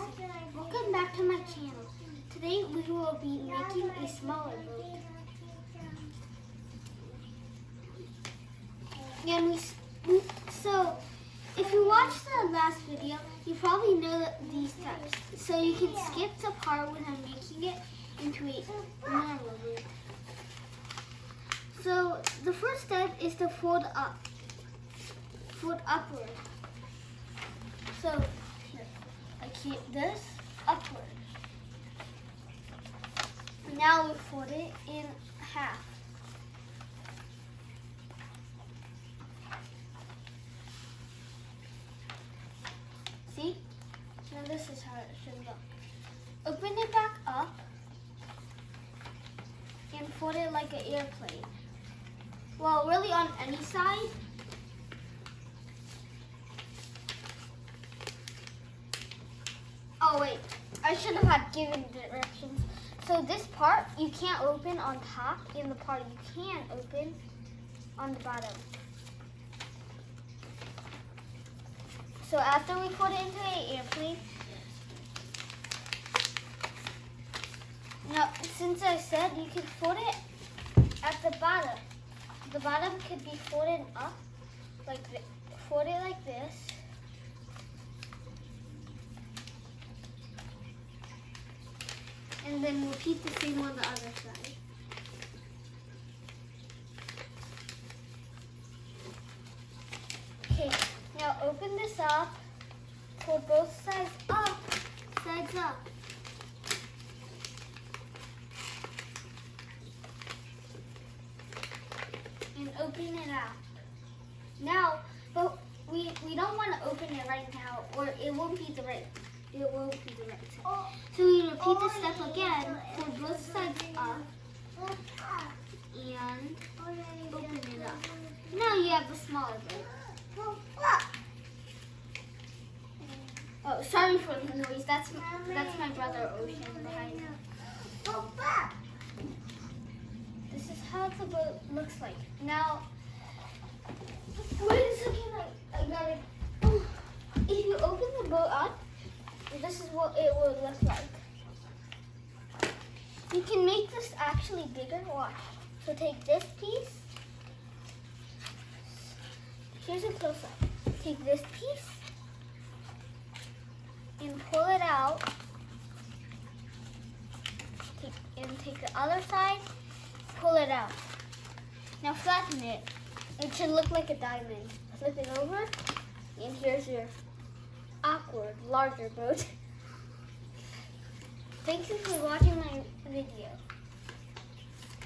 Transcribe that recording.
Welcome back to my channel. Today we will be making a smaller boat. So, if you watched the last video, you probably know these steps. So you can skip the part when I'm making it into a normal boat. So the first step is to fold upward. So here, I keep this upward. Now we fold it in half. See? Now this is how it should look. Open it back up and fold it like an airplane. Well, really on any side. Oh wait, I should have had given directions. So this part you can't open on top, and the part you can open on the bottom. So after we put it into an airplane, now since I said you can fold it at the bottom. The bottom could be folded up, like this. Fold it like this. And then repeat the same on the other side. Okay, now open this up, pull both sides up, and open it out. Now, but we don't want to open it right now, or it won't be the right side. So we repeat the step again, pull both sides up, and open it up. Now you have the smaller boat. Oh, sorry for the noise. That's my brother Ocean behind me. This is how the boat looks like. Now, wait a second. I got it. If you open the boat up, this is what it will look like. You can make this actually bigger. Watch. So take this piece. Here's a close-up. Take this piece and pull it out. Take the other side, pull it out. Now flatten it. It should look like a diamond. Flip it over, and here's your awkward, larger boat. Thank you for watching my